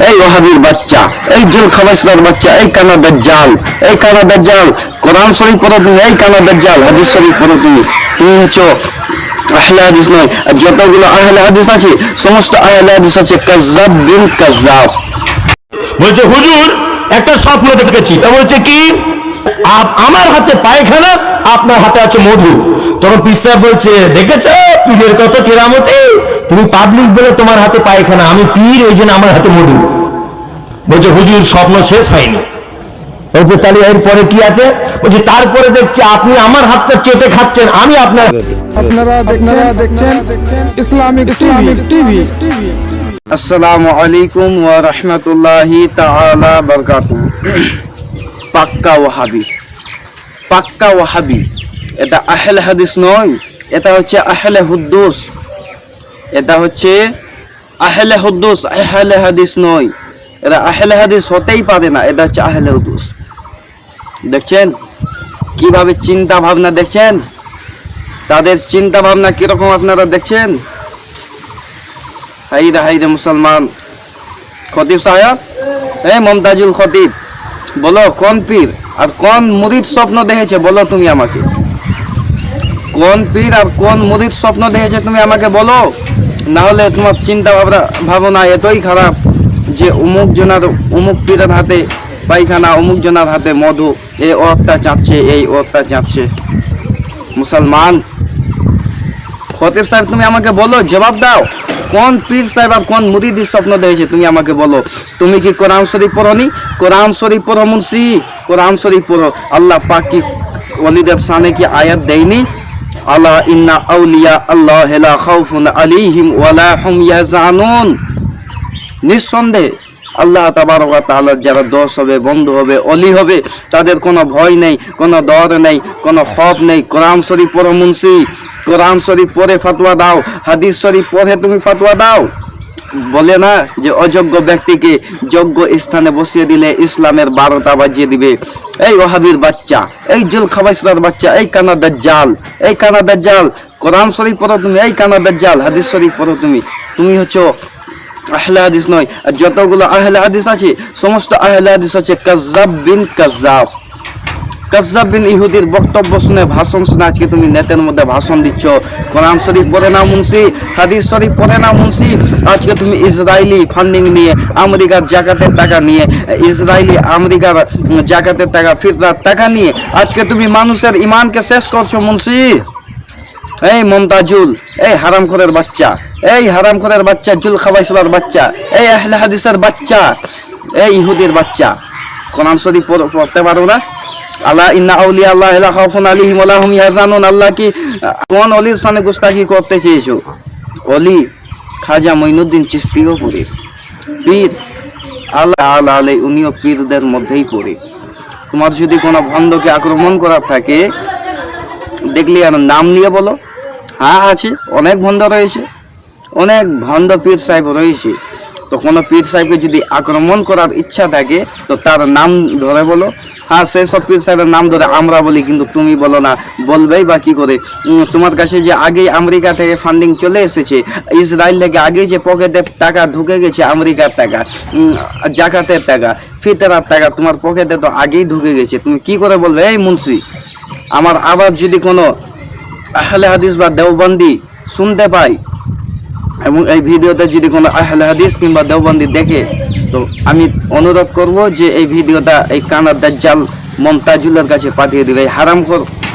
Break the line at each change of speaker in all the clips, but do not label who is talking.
এই ওহাবির বাচ্চা, এই জুল খাবাইসলার বাচ্চা, এই কানা দাজ্জাল, এই কানা দাজ্জাল, কোরআন শরীফ পড়ো তুমি, এই কানা দাজ্জাল, হাদিস শরীফ পড়ো তুমি, তুমি হচ্ছ আহলে হাদিস নয়। আর যতগুলো আহলে হাদিস আছে সমস্ত আহলে হাদিস হচ্ছে কাজ্জাব বিন কাজ্জাব।
বলছে হুজুর একটা স্বপ্ন দেখেছি, তা বলছে কি আমার হাতে পায়খানা, আপনার হাতে আছে মধু। তখন পীর সাহেব বলছে দেখেছো পীরের কত কেরামতি, তুমি পাবলিক বলে তোমার হাতে পায়খানা, আমি পীর ওই জন্য আমার হাতে মধু। বলছে হুজুর স্বপ্ন শেষ হয়নি। বলছে তাহলে এরপরে কি আছে? বলছে তারপরে দেখছি আপনি আমার হাতটা চেটে খাচ্ছেন, আমি আপনার।
আপনারা দেখছেন ইসলামিক টিভি।
আসসালামু আলাইকুম ওয়া রাহমাতুল্লাহি তাআলা বারাকাতুহু। পাক্কা ওয়াহাবি, পাক্কা ওয়াহাবি, এটা আহলে হাদিস নয়, এটা হচ্ছে আহলে হুদ্দুস, এটা হচ্ছে আহলে হুদ্দুস, আহলে হাদিস নয়। এটা আহলে হাদিস হতেই পারে না, এটা হচ্ছে আহলে হুদ্দুস। দেখছেন কিভাবে চিন্তা ভাবনা, দেখছেন তাদের চিন্তা ভাবনা কিরকম আপনারা দেখছেন। হাইরে হাইরে মুসলমান। খতিব সাহেব, এই মমতাজুল খতিব, বলো কোন পীর আর কোন মুরিদ স্বপ্ন দেখেছে, বলো তুমি আমাকে। কোন পীর আর কোন মুরিদ স্বপ্ন দেখেছে তুমি আমাকে বলো, না হলে তোমার চিন্তা ভাবনা এতই খারাপ যে অমুক জনার অমুক পীরের হাতে পায়খানা, অমুক জনার হাতে মধু, এই ওরটা চাচ্ছে, এই ওরটা চাচ্ছে। মুসলমান খতিব সাহেব তুমি আমাকে বলো, জবাব দাও, কোন পীর সাহেব আর কোন মুরিদের স্বপ্ন দেখেছে তুমি আমাকে বলো। তুমি কি কোরআন শরীফ পড়নি? কোরআন শরীফ পড়ো মুন্সি, কোরআন শরীফ পড়ো। আল্লাহ পাক কি ওয়ালিদের শানে কি আয়াত দেয়নি? আলা ইন্না আউলিয়া আল্লাহ লা খাউফুন আলাইহিম ওয়া লা হুম ইয়াহজানুন। নিঃসন্দেহে আল্লাহ তাবারক ওয়া তাআলা যারা দোস্ত হবে, বন্ধু হবে, অলি হবে, তাদের কোনো ভয় নেই, কোনো ডর নেই, কোনো খৌফ নেই। কোরআন শরীফ পড়ো মুন্সি, কোরআন শরীফ পড়ে ফতোয়া দাও, হাদিস শরীফ পড়ে তুমি ফতোয়া দাও। বলে না যে অযোগ্য ব্যক্তিকে যোগ্য স্থানে বসিয়ে দিলে ইসলামের 12টা বাজিয়ে দিবে। এই ওহাবির বাচ্চা, এই জুল খাবাইসলার বাচ্চা, এই কানা দাজ্জাল, এই কানা দাজ্জাল, কোরআন শরীফ পড়ো তুমি, এই কানা দাজ্জাল, হাদিস শরীফ পড়ো তুমি, তুমি হচ্ছ আহলে হাদিস নয়। আর যতগুলো আহলে হাদিস আছে সমস্ত আহলে হাদিস হচ্ছে কাজ্জাব বিন কাজ্জাব। কাজ্জাব বিন ইহুদির বক্তব্য শুনে, ভাষণ শুনে আজকে তুমি নেটের মধ্যে ভাষণ দিচ্ছ। কোরআন শরীফ পড়ে না মুন্সি, হাদিস শরীফ পড়ে না মুন্সি। আজকে তুমি ইসরায়েলি ফান্ডিং নিয়ে, আমেরিকার জাকাতের টাকা নিয়ে, ইসরায়েলি আমেরিকার জাকাতের টাকা, ফিতরার টাকা নিয়ে আজকে তুমি মানুষের ইমানকে শেষ করছো মুন্সি। এই মমতাজুল, এই হারামখোরের বাচ্চা, এই হারামখোরের বাচ্চা, জুল খাবাইসলার বাচ্চা, এই আহলে হাদিসের বাচ্চা, এই ইহুদির বাচ্চা, কোরআন শরীফ পড়তে পারো না? আল্লাহ ইন্না আউলিয়া আল্লাহ লা খাউফুন আলাইহিম ওয়া লা হুম ইয়াহজানুন। আল্লাহ কি কোন ওলির সামনে গুস্তাখি করতে চেয়েছো? ওলি খাজা মঈনুদ্দিন চিশতিও পড়ে, পীর আল্লাহ আলাই উনিও পীরদের মধ্যেই পড়ে। তোমার যদি কোনো ভণ্ডকে আক্রমণ করার থাকে, দেখলি আর নাম নিয়ে বলো। হ্যাঁ আছে, অনেক ভণ্ড রয়েছে, অনেক ভণ্ড পীর সাহেব রয়েছে। তো কোনো পীর সাহেবকে যদি আক্রমণ করার ইচ্ছা থাকে তো তার নাম ধরে বলো। হ্যাঁ, সেই সব পীর সাহেবের নাম ধরে আমরা বলি, কিন্তু তুমি বলো না, বলবেই বা কি করে? তোমার কাছে যে আগেই আমেরিকা থেকে ফান্ডিং চলে এসেছে, ইসরায়েল থেকে আগেই যে পকেটে টাকা ঢুকে গেছে, আমেরিকার টাকা, জাকাতের টাকা, ফিতরার টাকা তোমার পকেটে তো আগেই ঢুকে গেছে, তুমি কি করে বলবে? এই মুন্সি, আমার আবার যদি কোনো আহলে হাদিস বা দেওবন্দি শুনতে পাই এবং এই ভিডিওতে যদি কোনো আহলে হাদিস কিংবা দেওবন্দি দেখে, তো আমি অনুরোধ করব যে এই ভিডিওটা এই কানা দাজ্জাল মমতাজুলের কাছে পাঠিয়ে দিবে, এই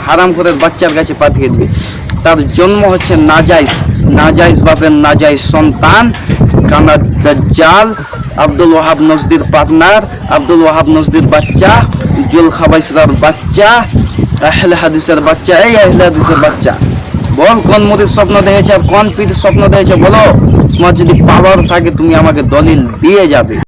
হারামখোরের বাচ্চার কাছে পাঠিয়ে দিবে। তার জন্ম হচ্ছে নাজাইজ বাপের নাজাইজ সন্তান, কানা দাজ্জাল, আব্দুল ওয়াহাব নজদির পার্টনার, আব্দুল ওয়াহাব নজদির বাচ্চা, জুল খাবাইসলার বাচ্চা, আহলে হাদিসের বাচ্চা, এই আহলে হাদিসের বাচ্চা। বল কোন মুরিদ স্বপ্ন দেখেছে আর কোন পীর স্বপ্ন দেখেছে বলো। তোমার যদি পাওয়ার থাকে তুমি আমাকে দলিল দিয়ে যাবে।